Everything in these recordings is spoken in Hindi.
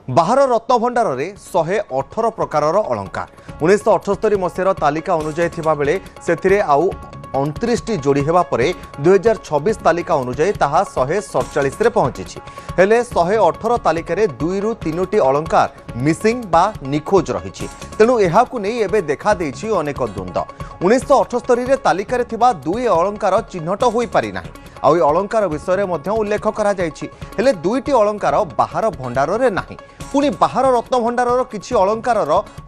बाहर रत्नभंडार में 118 प्रकार अलंकार 1978 मसीहार तालिका अनुजाई थिबा बेले सेथिरे आउ 29 जोड़ी हेबा परे 2026 तालिका अनुजाई ताहा 147 रे पहुंची हेले 118 तालिका रे 2 रु 3टी अलंकार मिसिंग बा निखोज रही तेणु एहाकु नै एबे देखा देछि अनेक द्वंद्व 1978 रे तालिका रे थिबा 2 अलंकार चिन्हट होई पारि नाही आ अलंकार विषय में उल्लेख करा हेले 2टी अलंकार बाहर भंडार रे नाही पुणी बाहर रत्न भंडार किछि अलंकार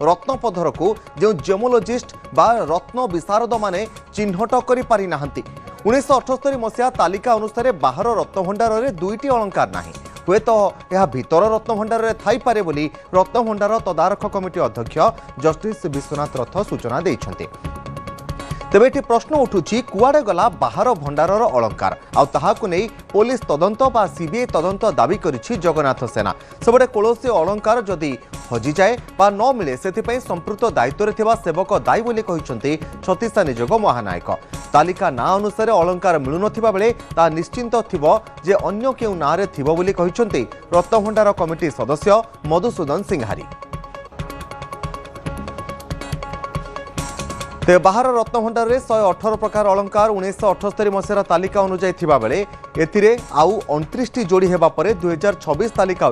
रत्न पधर को जो जेमोलोजिस्ट बा रत्न विशारद माने चिन्हट करि पारि नाहंती 1978 मसीहा तालिका अनुसार बाहर रत्न भंडार रे 2टी अलंकार नाही हुए तो यह भीतर रत्न भंडार रे थाई पारे बोली रत्न भंडार तदारख कमिटी अध्यक्ष जस्टिस विश्वनाथ रथ सूचना दैछन्ते। तेबे एटी प्रश्न उठुछि कुआडे गला बाहर भंडार अलंकार आउ नहीं पुलिस तदंत बा सीबीआई तदंत दाबी करिछि जगन्नाथ सेना सबडे कौनसी अलंकार जदि हजि जाए बा न मिले सेथिपई संपृक्त दायित्व थिबा सेवक दायी बोली कहिसंती छत्तीसा निजोग महानायक तालिका ना अनुसार अलंकार मिलु नथिबा बेले ता निश्चिंत थिबो जे अन्य केउ नारे थिबो बोली कहिसंती रत्न भंडार कमिटी सदस्य मधुसूदन सिंहारी। ते बाहर रत्न भंडार में 118 प्रकार अलंकार 1978 मसीहार तालिका अनुजाई थिबा बेले एथिरे आउ 29 जोड़ी हेबा परे 2026 तालिका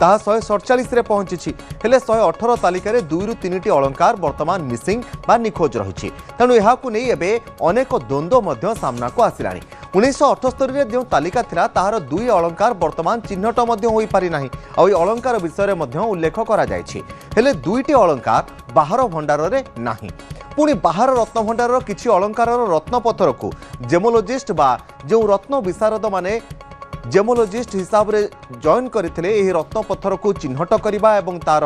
ताहा 147 रे पहुंची हेले 118 तालिका रे 2 रु 3टी अलंकार वर्तमान मिसिंग बा निखोज रही तेणु एहाकु नै एबे अनेक द्वंद्व मध्य सामना को आसिलानी 1978 रे जो तालिका थिला ताहार 2 अलंकार वर्तमान चिन्हट मध्य होई पारि नाही आ अलंकार विषय में उल्लेख करा जायछि हेले 2टी अलंकार बाहर भंडार रे नाही पुणी बाहर रत्न भंडार किछि अलंकार रत्न पत्थर को जेमोलोजिस्ट बा जो रत्न विशारद माने जेमोलोजिस्ट हिसाब रे जॉइन करथिले एही रत्न पत्थर को चिन्हट करिबा एवं तार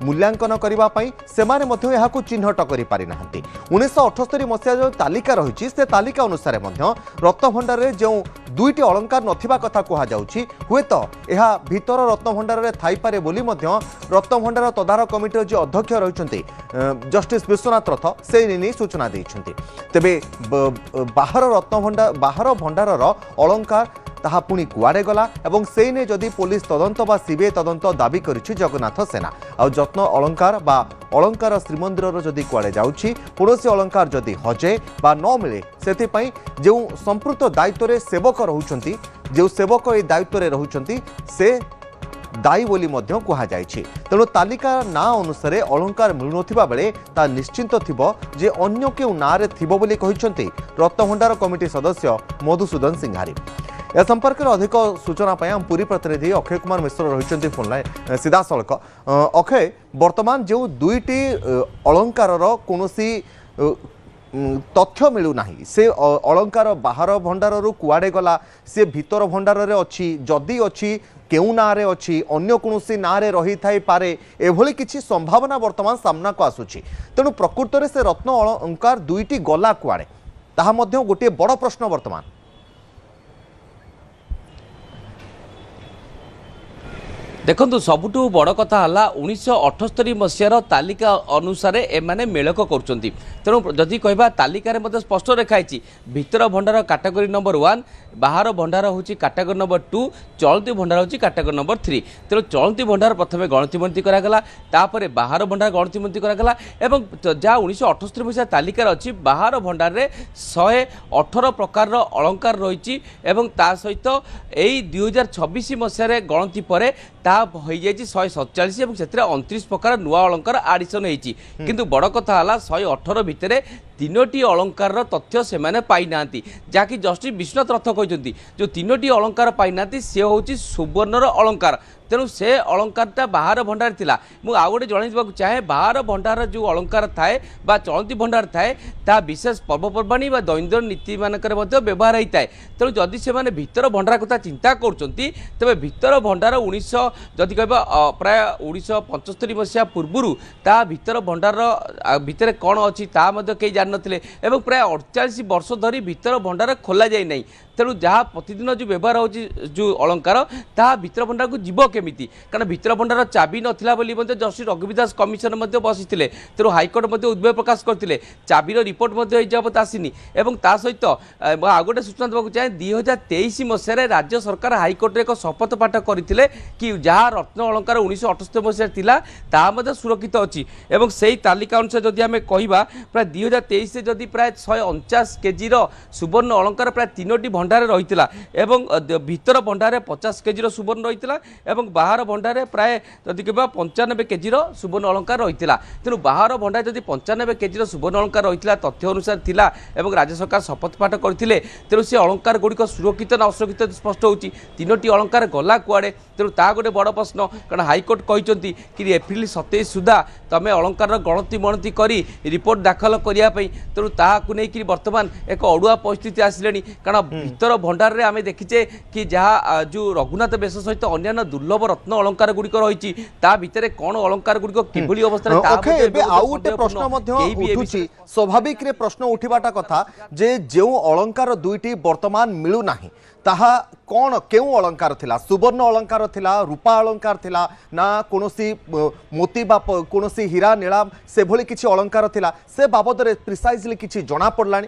मूल्यांकन करिबा पई सेमाने मध्य एहाकु चिन्हट करि पारि नाहंती 1978 मसीहा जो तालिका रहिछि से तालिका अनुसार मध्य रत्न भंडार रे जो 2टी अलंकार नथिबा कथा कहा जाउछि हुए तो एहा भीतर रत्न भंडार रे थाई पारे बोली मध्य रत्न भंडार तदारख कमिटी जो अध्यक्ष रहिसंती जस्टिस विश्वनाथ रथ से नि सूचना दैछंती। तेबे बाहर भंडार अलंकार ताहा पुणी कुआडे गला एवं से ने जदि पुलिस तदंत बा सीबीआई तदंत दाबी करिछि जगन्नाथ सेना आ जत्न अलंकार बा अलंकार श्रीमंदिर जदि कुआडे जाउछि कौनसी अलंकार जदि हजे बा न मिले सेथिपई जो संपृक्त दायित्व रे सेवक रहुचंती जो सेवक ए दायित्व रे रहुचंती से दायी बोली मध्य कहा जायछि तेणु तालिका ना अनुसार अलंकार मिलु नथिबा बेले ता निश्चिंत थिबो जे अन्य केउ नारे थिबो बोली कहिसंती रत्न भंडार कमिटी सदस्य मधुसूदन सिंहारी। ए संपर्क में अधिक सूचना पाई हम पूरी प्रतिनिधि अक्षय कुमार मिश्र रही फोन लाइन सीधा सड़क अक्षय बर्तमान जो 2टी अलंकार कौनसी तथ्य मिलूना से अलंकार बाहर भंडार कुआडे गला सी भीतर भंडार रे अच्छी जदि अच्छी केउ ना रे अच्छी अन्य कौनसी ना रे रही थाई पारे एभली किछि संभावना वर्तमान सामना को आसुछि तेणु प्रकृत में से रत्न अलंकार 2टी गला कुआडे ताहा मध्य गोटे बड़ प्रश्न वर्तमान देखो सबुठ बड़ कथा है 1978 मसीहार तालिका अनुसार एमाने मेलक कर तेणु जदि कहबा तालिकार स्पष्ट रेखाई भीतर भंडार कैटेगरी नंबर 1 बाहर भंडार हूँ कैटेगरी नंबर 2 चलती भंडार हूँ कैटेगरी नंबर 3 तेणु चलती भंडार प्रथम गणतिमंती करागला तापर बाहर भंडार गणतिमंती करागला एवं जहाँ 1978 मसीहा तालिकार अच्छी बाहर भंडार रे 118 प्रकार अलंकार रही सहित यही 2026 मसीह गणति पर हो जाए 147 और से 29 प्रकार नुआ अलंकार आडिशन होती किंतु बड़ कथा है 118 भितर 3टी अलंकार तथ्य से मैंने पाई ना जहाँकि जस्टिस विश्वनाथ रथ कहते जो 3टी अलंकार पाई ना सी हूँ सुवर्णर अलंकार तेणु से अलंकारटा बाहर भंडार थिला मु आ गोटे जन चाहे बाहर भंडार जो अलंकार थाए बा चलती भंडार थाए ता विशेष पर्वपर्वाणी बा दैनंदिन नीति मानकर व्यवहार होता है तेणु जदि से माने भीतर भंडार कथा चिंता करछंती तबे भीतर भंडार 19 जदि कहबा प्राय 1975 मसीहा पूर्व ता भीतर भंडार भितर कौन अच्छी ता कई जान नथिले एवं प्राय 48 वर्ष धरी भीतर भंडार खोला जाए नहीं तेणु जहाँ प्रतिदिन जो व्यवहार हो जो अलंकार ताहा भितर भंडार को जीव केमिति कारण भितर भंडार चाबी नथिला बोली जस्टिस रघुवीर दास कमिशन बसी तेणु हाइकोर्ट उद्वेग प्रकाश करते चाबीर रिपोर्ट जबत आसीनी एवं ता सहित आउ गोटे सूचना देवाक चाहे 2023 मसीह राज्य सरकार हाइकोर्ट एक शपथ पाठ करते कि जहाँ रत्न अलंकार 1978 मसीह सुरक्षित अच्छी एवं से तालिका अनुसार जदि आम कहवा प्राय 2023 जदि प्राय 149 केजी सुवर्ण अलंकार प्राय 3टी भंडार रही भितर भंडार 50 केजी सुवर्ण रही और बाहर भंडार प्राय जदि कह 95 केजी सुवर्ण अलंकार रही तेणु बाहर भंडार जदि 95 केजी सुवर्ण अलंकार रही तथ्य अनुसार थिला एवं राज्य सरकार शपथ पाठ करते तेणु से अलंकार गुड़िक सुरक्षित ना असुरक्षित स्पष्ट होती 3टी अलंकार गला कुआड़े तेणु ता गोटे बड़ प्रश्न कारण हाइकोर्ट कहते कि एप्रिल 27 सुधा तमें अलंकार गणति मणति करी रिपोर्ट दाखल करने तेणु ताकू नहीं बर्तमान एक अड़ुआ परिस्थिति आसिले कारण भितर भंडार में आम देखीचे कि जहाँ जो रघुनाथ बेश सहित अन्य दुर्लभ रत्न अलंकार गुड़िक रही भितर कौन अलंकार गुड़िक किभली अवस्था स्वाभाविक प्रश्न उठिबाटा कथा जे जो अलंकार दुईटी वर्तमान मिलू नाही ताहा कौन केउ अलंकार थिला सुवर्ण अलंकार थिला रूपा अलंकार थिला ना कोनोसी मोती बा कोनोसी हीरा नीला से भली किछि अलंकार थिला से बाबद रे प्रिसाइजली किछि जणा पड़लानी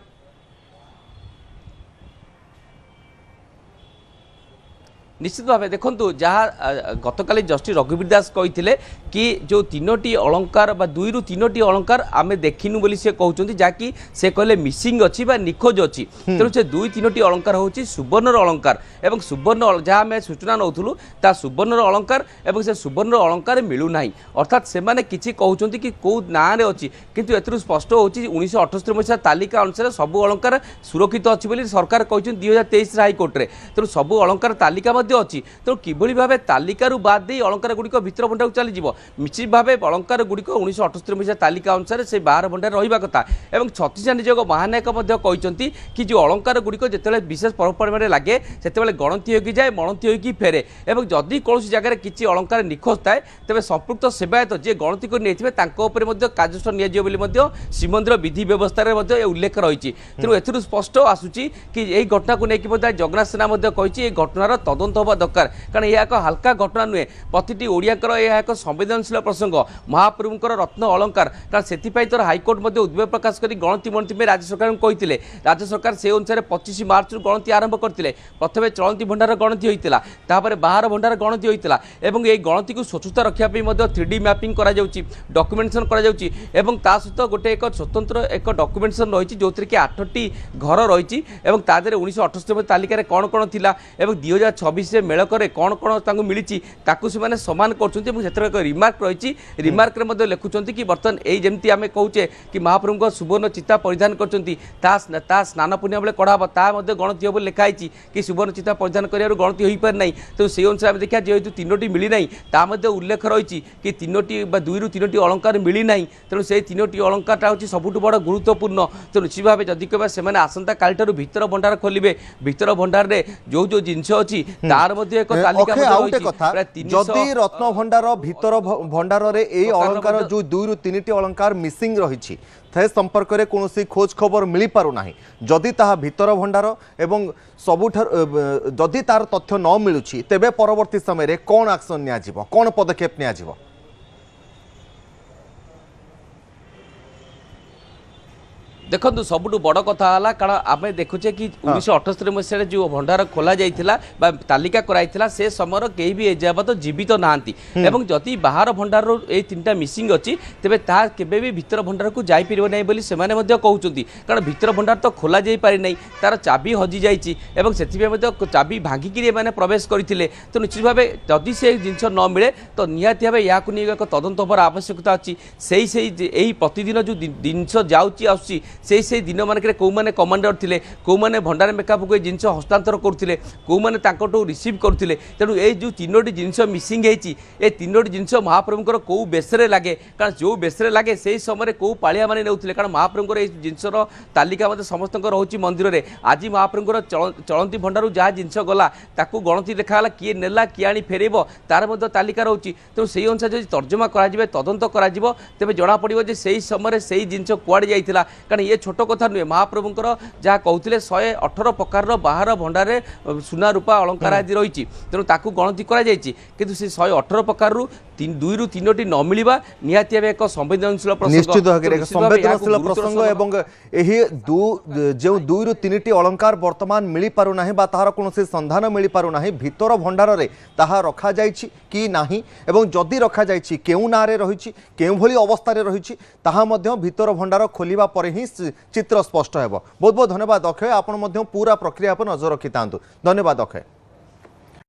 निश्चित भाव देखो जहाँ गतकाली जस्टिस रघुवीर दास कहते कि जो 3टी अलंकार बा 2 ରୁ 3टी अलंकार आम देखिनु बोली से कहते जहाँकि से कहले मिसिंग अच्छी बा निखोज अच्छी तेणु से 2-3टी अलंकार हूँ सुवर्णर अलंकार एवं सुवर्ण जहाँ आम सूचना नौलु ता सुवर्णर अलंकार एवं से सुवर्ण अलंकार मिलूना अर्थात से मैंने किसी कहते कि कौ ना अच्छी किंतु एथुरु स्पष्ट हो 1978 मसीहा तालिका अनुसार सबू अलंकार सुरक्षित अच्छी बोली सरकार कहते 2023 हाइकोर्टे तेणु सबू अलंकार तालिका अच्छी तेणु किभली भाव तालिकारु बाद दे अलंकार गुड़िक भितर भंडार चलीज निश्चित भाव अलंकार गुड़िक 1978 मसीहा तालिका अनुसार से बाहर भंडार रहा कथा और छत्तीस निजोग महानायक कहते कि जो अलंकार गुड़िक जिते विशेष पर्वपर्व लगे से गणति होगी जाए मणति होगी फेरे और जदि कौन जगह किसी अलंकार निखोज थाए तेज संपृक्त सेवायत जी गणति कर कार्यानुष्ठान श्रीमंदिर विधि व्यवस्था उल्लेख रही तेणु ए स्पष्ट आसूची कि यही घटना को लेकिन जगन्नाथ सेना कही घटनार तदंत होगा दरकार कारण यह एक हल्का घटना नुहे प्रति ओडियाकर यह एक संवेदनशील प्रसंग महाप्रभुंर रत्न अलंकार कारण से तर हाइकोर्ट उद्वेग प्रकाश कर गणति मणति में राज्य सरकार कहते राज्य सरकार से अनुसार 25 मार्च गणति आरंभ करते प्रथम चलती भंडार गणति होता बाहर भंडार गणति होता और ये गणति को स्वच्छता रखापी 3D मैपिंग डॉक्यूमेंटेशन सहित गोटे एक स्वतंत्र एक डॉक्यूमेंटेशन रही जो कि 8टी घर रही तादेह 1978 तालिकार कौन कौन थी 2026 मेलक कौन कौन मिली से सामान कर रिमार्क रही रिमार्क लिखुंट कि बर्तमान यही आम कहे कि महाप्रभु सुवर्ण चिता परिधान कर स्नान पूर्णिमा बेले कढ़ाब ता गणति हम लिखाई कि सुवर्ण चिता परिधान कर गणति हो पार ना तो से अनुसार आम देखा जेहेतु 3टी मिली ना ता उल्लेख रही कि 3टी 2 ରୁ 3टी अलंकार मिली ना तेणु से 3टी अलंकार हूँ सबुठ बड़ गुरुत्वपूर्ण तेणु निश्चित भाव जदि कह से आसंता काल भीतर भंडार खोलिए भीतर भंडार में जो जो जिनस अच्छी तार एक तालिका जदि रत्न भंडार भीतर भंडार रे ए अलंकार जो 2 ରୁ 3टी अलंकार मिसिंग रही थे संपर्क में कौन खोज खबर मिल पार ना जदि ताहा भीतर भंडार एवं सबुठार जदि तार तथ्य न मिलुछि तेबे परवर्ती समय रे कौन एक्शन निया जिवो कौन पदक्षेप निया जिवो देखो सबुठ बड़ कथा है कारण आम देखुचे कि 1978 मसीह जो भंडार खोल जाता तालिका कराइला से समय कहीं भी एजावत जीवित नहांती एवं जदि बाहर भंडार ये 3टा मिसिंग अच्छी तेरे तार केबे भी भीतर भंडार को जापर ना बोली से कहते कारण भीतर भंडार तो खोल जा पारि ना तार चाबी हजि जाइए से चाबी भांगिकी प्रवेश करते तो निश्चित भाव जदि से जिन न मिले तो निहाती भाव या एक तदंत होवार आवश्यकता अच्छी से प्रतिदिन जो जिनस जाऊँगी से दिन मानक कौ मैंने कमांडर थे कौ मैंने भंडार मेकअप को जिन हस्तांतर करते कौ मैंने रिसीव करते तेणु ये जो 3टी जिनस मिसिंग होती ये 3टी जिनस महाप्रभुंर कौ बेसरे लगे कारण जो बेसरे लगे से समय कौ पालिया मैंने नौते कारण महाप्रभुंर ये जिनसर तालिका मत समस्त रोचे मंदिर में आज महाप्रभुंर चलती भंडार जहाँ जिनस गला ताकू गणति देखाला किए नेला किए आनी फेरब तार तालिका रोचे तेणु से अनुसार जो तर्जमा कर तदंत कर तेज जना पड़ो से समय से जिनस कुआड़े जाइला कारण ये ये छोट कथा नुहे महाप्रभुंकर जहाँ कहते 118 प्रकार बाहर भंडारे सुना रूपा अलंकार आदि रही तेणु ताकू गणति कर से 118 प्रकार 2 ରୁ 3ଟି न मिलवा निहाती भाव एक संवेदनशील प्रसंग निश्चित भाव तो एक निश्चित भावे संवेदनशील याकू प्रसंग गुरुतर एवं एही जो 2 ରୁ 3ଟି अलंकार वर्तमान मिली पारु नाही बा ताहार कोनोसी संधान मिली पारु नाही भितर भंडार रे ताहा रखा जायछि कि नाही एवं जदि रखा जायछि केउ नारे रहिछि केउ भली अवस्था रे रहिछि ताहा मध्य भितर भंडार खोलिबा परे ही चित्र स्पष्ट हेबो। बहुत बहुत धन्यवाद अक्षय, आपण मध्य पूरा प्रक्रिया पर नजर रखितांतु। धन्यवाद अक्षय।